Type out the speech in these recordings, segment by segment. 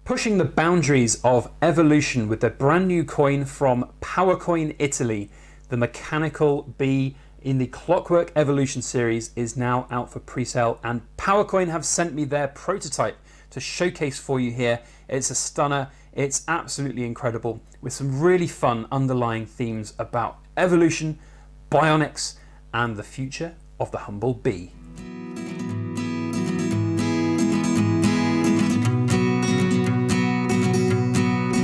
pushing the boundaries of evolution with their brand new coin from PowerCoin Italy. The mechanical bee in the Clockwork Evolution series is now out for pre-sale, and PowerCoin have sent me their prototype to showcase for you here. It's a stunner, it's absolutely incredible, with some really fun underlying themes about evolution, bionics, and the future of the humble bee.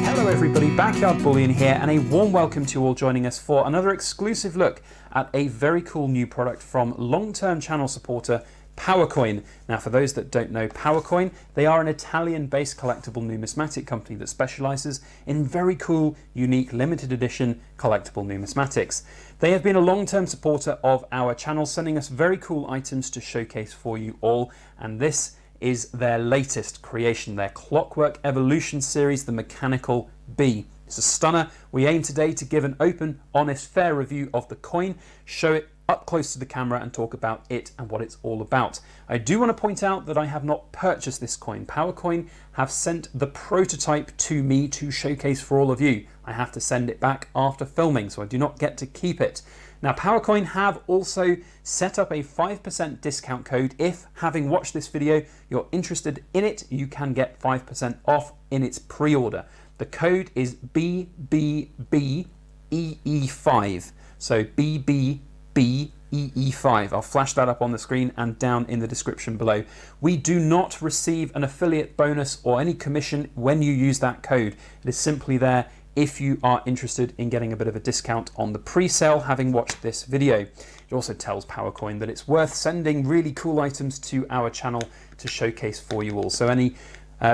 Hello everybody, Backyard Bullion here, and a warm welcome to you all joining us for another exclusive look at a very cool new product from long-term channel supporter PowerCoin. Now, for those that don't know PowerCoin, they are an Italian-based collectible numismatic company that specializes in very cool, unique, limited edition collectible numismatics. They have been a long-term supporter of our channel, sending us very cool items to showcase for you all, and this is their latest creation, their Clockwork Evolution series, the Mechanical Bee. It's a stunner. We aim today to give an open, honest, fair review of the coin, show it up close to the camera and talk about it and what it's all about. I do want to point out that I have not purchased this coin. PowerCoin have sent the prototype to me to showcase for all of you. I have to send it back after filming, so I do not get to keep it. Now, PowerCoin have also set up a 5% discount code. If, having watched this video, you're interested in it, you can get 5% off in its pre-order. The code is BBBEE5. So BBBEE5. I'll flash that up on the screen and down in the description below. We do not receive an affiliate bonus or any commission when you use that code. It is simply there if you are interested in getting a bit of a discount on the pre-sale, having watched this video. It also tells PowerCoin that it's worth sending really cool items to our channel to showcase for you all. So any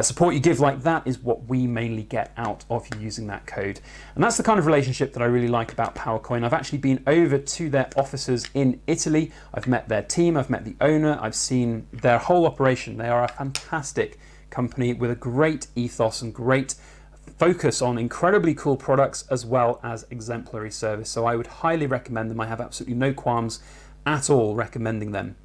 support you give like that is what we mainly get out of you using that code. And that's the kind of relationship that I really like about PowerCoin. I've actually been over to their offices in Italy. I've met their team, I've met the owner, I've seen their whole operation. They are a fantastic company with a great ethos and great focus on incredibly cool products as well as exemplary service. So I would highly recommend them. I have absolutely no qualms at all recommending them.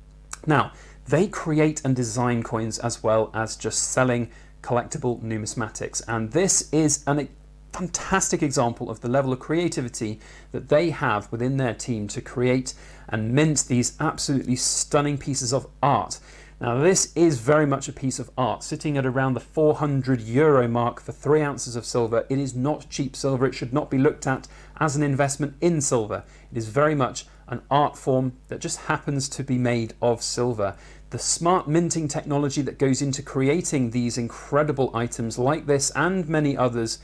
Now, they create and design coins as well as just selling collectible numismatics. And this is a fantastic example of the level of creativity that they have within their team to create and mint these absolutely stunning pieces of art. Now, this is very much a piece of art, sitting at around the €400 mark for 3 ounces of silver. It is not cheap silver. It should not be looked at as an investment in silver. It is very much an art form that just happens to be made of silver. The smart minting technology that goes into creating these incredible items like this and many others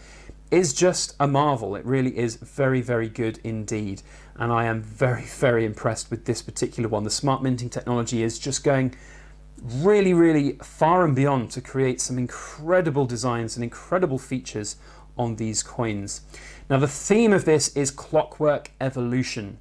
is just a marvel. It really is very, very good indeed. And I am very, very impressed with this particular one. The smart minting technology is just going really, really far and beyond to create some incredible designs and incredible features on these coins. Now, the theme of this is Clockwork Evolution.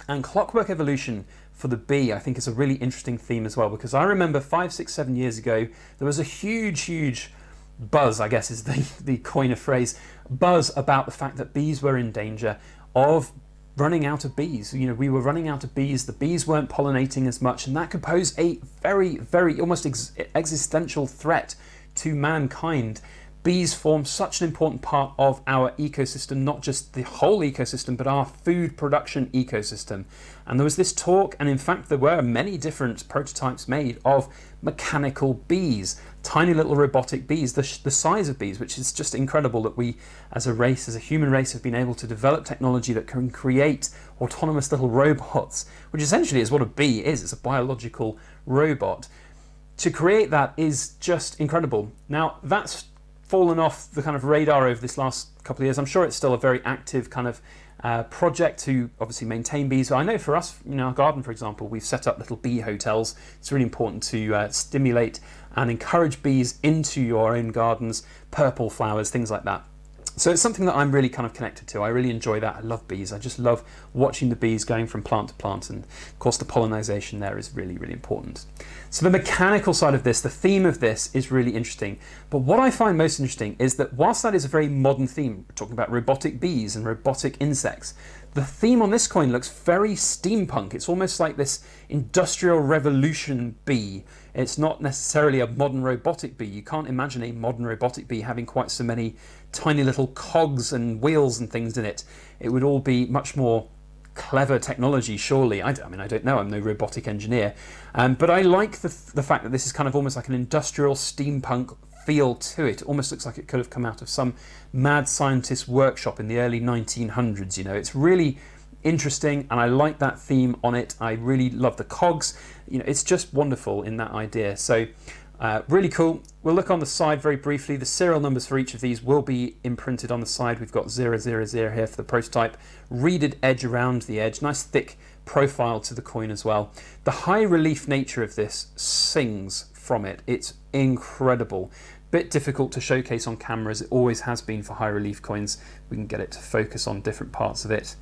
And Clockwork Evolution for the bee, I think, is a really interesting theme as well, because I remember 5, 6, 7 years ago, there was a huge buzz, I guess is the coin of phrase, buzz about the fact that bees were in danger of running out of bees. You know, we were running out of bees, the bees weren't pollinating as much, and that could pose a very, very almost existential threat to mankind. Bees form such an important part of our ecosystem, not just the whole ecosystem, but our food production ecosystem. And there was this talk, and in fact there were many different prototypes made of mechanical bees, tiny little robotic bees, the size of bees, which is just incredible that we as a race, as a human race, have been able to develop technology that can create autonomous little robots, which essentially is what a bee is. It's a biological robot. To create that is just incredible. Now, that's fallen off the kind of radar over this last couple of years. I'm sure it's still a very active kind of project to obviously maintain bees. But I know for us, in our garden, for example, we've set up little bee hotels. It's really important to stimulate and encourage bees into your own gardens, purple flowers, things like that. So it's something that I'm really kind of connected to. I really enjoy that. I love bees. I just love watching the bees going from plant to plant, and of course the pollination there is really, really important. So the mechanical side of this, the theme of this is really interesting. But what I find most interesting is that whilst that is a very modern theme, we're talking about robotic bees and robotic insects, the theme on this coin looks very steampunk. It's almost like this industrial revolution bee. It's not necessarily a modern robotic bee. You can't imagine a modern robotic bee having quite so many tiny little cogs and wheels and things in it. It would all be much more clever technology, surely. I mean, I don't know, I'm no robotic engineer, but I like the fact that this is kind of almost like an industrial steampunk feel to it. It almost looks like it could have come out of some mad scientist workshop in the early 1900s. You know, it's really interesting, and I like that theme on it. I really love the cogs. You know, it's just wonderful in that idea. So really cool. We'll look on the side very briefly. The serial numbers for each of these will be imprinted on the side. We've got 000 here for the prototype. Reeded edge around the edge. Nice thick profile to the coin as well. The high relief nature of this sings from it. It's incredible. Bit difficult to showcase on camera, as it always has been for high relief coins. We can get it to focus on different parts of it.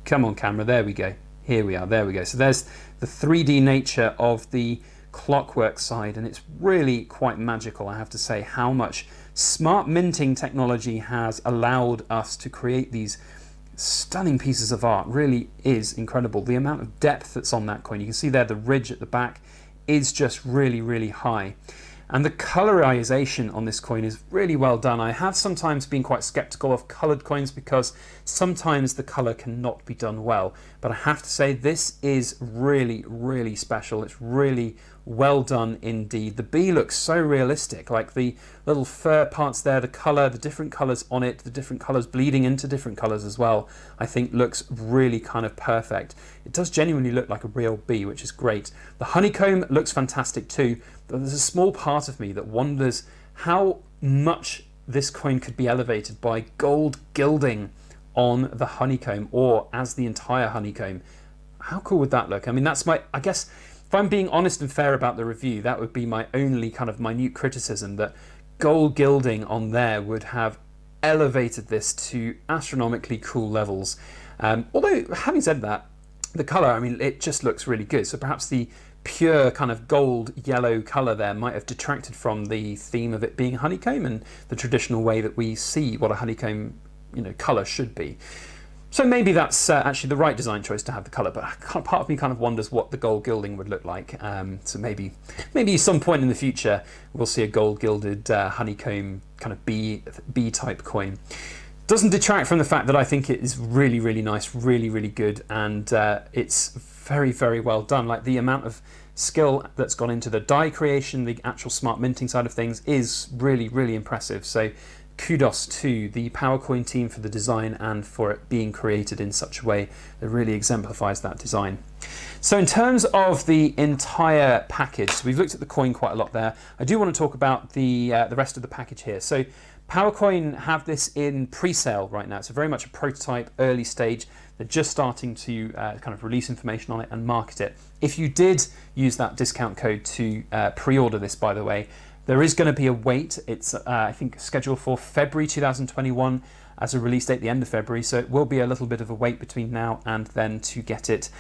Come on camera, there we go. Here we are, there we go. So there's the 3D nature of the Clockwork side, and it's really quite magical, I have to say, how much smart minting technology has allowed us to create these stunning pieces of art. Really is incredible. The amount of depth that's on that coin, you can see there the ridge at the back is just really, really high. And the colorization on this coin is really well done. I have sometimes been quite skeptical of colored coins because sometimes the color cannot be done well. But I have to say this is really, really special. It's really well done indeed. The bee looks so realistic, like the little fur parts there, the color, the different colors on it, the different colors bleeding into different colors as well, I think looks really kind of perfect. It does genuinely look like a real bee, which is great. The honeycomb looks fantastic too. There's a small part of me that wonders how much this coin could be elevated by gold gilding on the honeycomb, or as the entire honeycomb. How cool would that look? I mean, that's my, I guess, if I'm being honest and fair about the review, that would be my only kind of minute criticism, that gold gilding on there would have elevated this to astronomically cool levels. Although, having said that, the color, I mean, it just looks really good. So perhaps the pure kind of gold yellow color there might have detracted from the theme of it being honeycomb and the traditional way that we see what a honeycomb, you know, color should be. So maybe that's actually the right design choice to have the color, but part of me kind of wonders what the gold gilding would look like. So maybe some point in the future we'll see a gold gilded honeycomb kind of bee type coin. Doesn't detract from the fact that I think it is really, really nice, really, really good, and it's very, very well done. Like, the amount of skill that's gone into the die creation, the actual smart minting side of things is really, really impressive. So kudos to the PowerCoin team for the design and for it being created in such a way that really exemplifies that design. So in terms of the entire package, so we've looked at the coin quite a lot there. I do want to talk about the rest of the package here. So PowerCoin have this in pre-sale right now. It's very much a prototype, early stage. They're just starting to kind of release information on it and market it. If you did use that discount code to pre-order this, by the way, there is going to be a wait. It's, I think, scheduled for February 2021 as a release date, the end of February. So it will be a little bit of a wait between now and then to get it.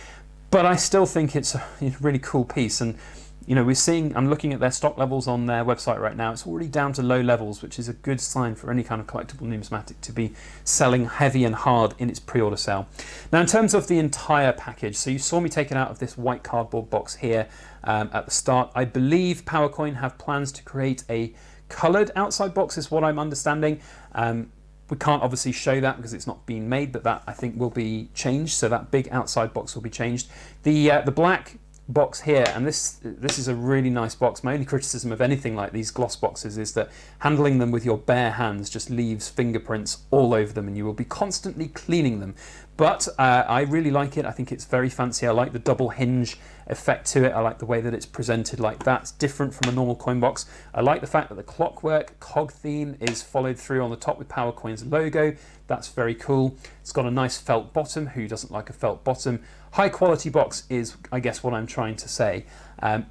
But I still think it's a really cool piece. And you know, I'm looking at their stock levels on their website right now. It's already down to low levels, which is a good sign for any kind of collectible numismatic to be selling heavy and hard in its pre-order sale. Now, in terms of the entire package, so you saw me take it out of this white cardboard box here at the start. I believe PowerCoin have plans to create a coloured outside box, is what I'm understanding. We can't obviously show that because it's not being made, but that I think will be changed. So that big outside box will be changed. The black box here, and this is a really nice box. My only criticism of anything like these gloss boxes is that handling them with your bare hands just leaves fingerprints all over them, and you will be constantly cleaning them. But I really like it. I think it's very fancy. I like the double hinge effect to it. I like the way that it's presented like that. It's different from a normal coin box. I like the fact that the Clockwork cog theme is followed through on the top with PowerCoin's logo. That's very cool. It's got a nice felt bottom. Who doesn't like a felt bottom? High quality box is, I guess, what I'm trying to say.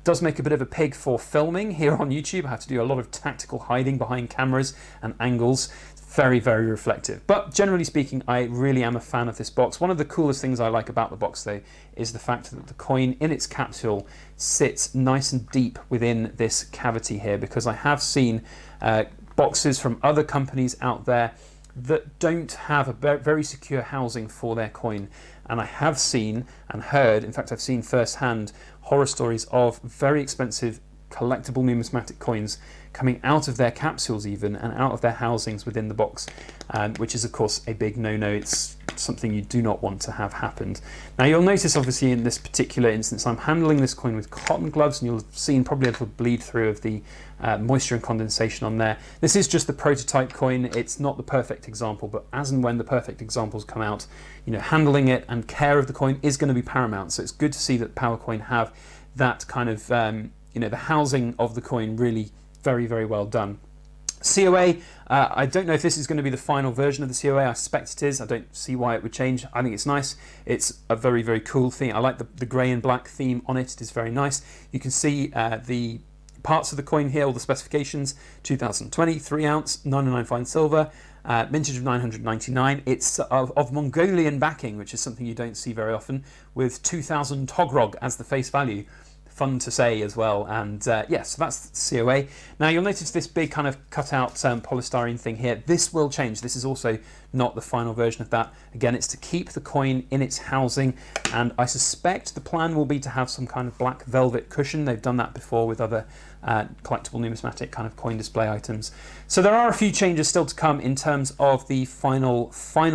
Does make a bit of a pig for filming here on YouTube. I have to do a lot of tactical hiding behind cameras and angles. Very, very reflective. But generally speaking, I really am a fan of this box. One of the coolest things I like about the box, though, is the fact that the coin in its capsule sits nice and deep within this cavity here, because I have seen boxes from other companies out there that don't have a very secure housing for their coin. And I have seen and heard, in fact I've seen firsthand, horror stories of very expensive collectible numismatic coins coming out of their capsules even and out of their housings within the box, which is of course a big no-no. It's something you do not want to have happened. Now you'll notice obviously in this particular instance I'm handling this coin with cotton gloves, and you'll have seen probably a little bleed through of the moisture and condensation on there. This is just the prototype coin. It's not the perfect example, but as and when the perfect examples come out, you know, handling it and care of the coin is going to be paramount. So it's good to see that PowerCoin have that kind of you know, the housing of the coin really very, very well done. COA, I don't know if this is going to be the final version of the COA. I suspect it is. I don't see why it would change. I think it's nice. It's a very, very cool theme. I like the grey and black theme on it. It is very nice. You can see the parts of the coin here, all the specifications: 2020, 3 ounce, 909 fine silver, mintage of 999. It's of Mongolian backing, which is something you don't see very often, with 2000 Togrog as the face value. Fun to say as well. And yes, so that's the COA. Now you'll notice this big kind of cut out polystyrene thing here. This will change. This is also not the final version of that. Again, it's to keep the coin in its housing, and I suspect the plan will be to have some kind of black velvet cushion. They've done that before with other collectible numismatic kind of coin display items. So there are a few changes still to come in terms of the final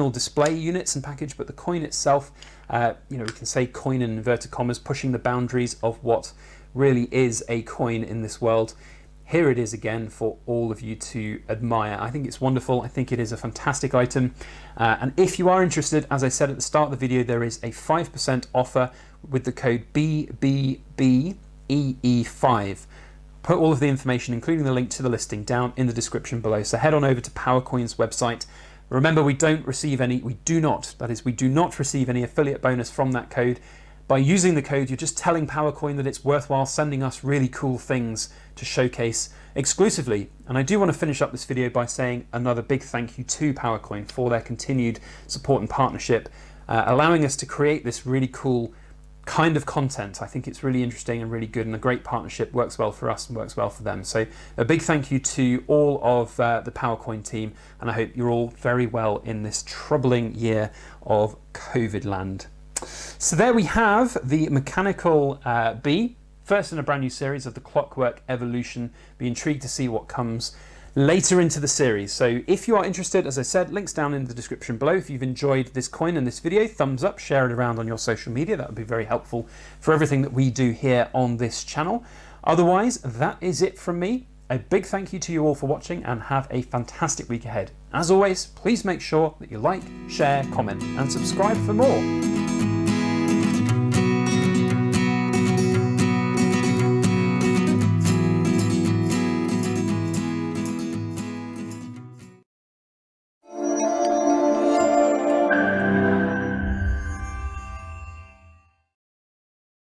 display units and package, but the coin itself, you know, we can say coin in inverted commas, pushing the boundaries of what really is a coin in this world. Here it is again for all of you to admire. I think it's wonderful. I think it is a fantastic item. And if you are interested, as I said at the start of the video, there is a 5% offer with the code BBBEE5. Put all of the information, including the link to the listing, down in the description below. So head on over to PowerCoin's website. Remember, we do not receive any affiliate bonus from that code. By using the code, you're just telling PowerCoin that it's worthwhile sending us really cool things to showcase exclusively. And I do want to finish up this video by saying another big thank you to PowerCoin for their continued support and partnership, allowing us to create this really cool kind of content. I think it's really interesting and really good, and a great partnership. Works well for us and works well for them. So a big thank you to all of the PowerCoin team, and I hope you're all very well in this troubling year of COVID land. So there we have the mechanical bee, first in a brand new series of the Clockwork Evolution. Be intrigued to see what comes later into the series. So if you are interested, as I said, links down in the description below. If you've enjoyed this coin and this video, thumbs up, share it around on your social media. That would be very helpful for everything that we do here on this channel. Otherwise, that is it from me. A big thank you to you all for watching, and have a fantastic week ahead. As always, please make sure that you like, share, comment and subscribe for more.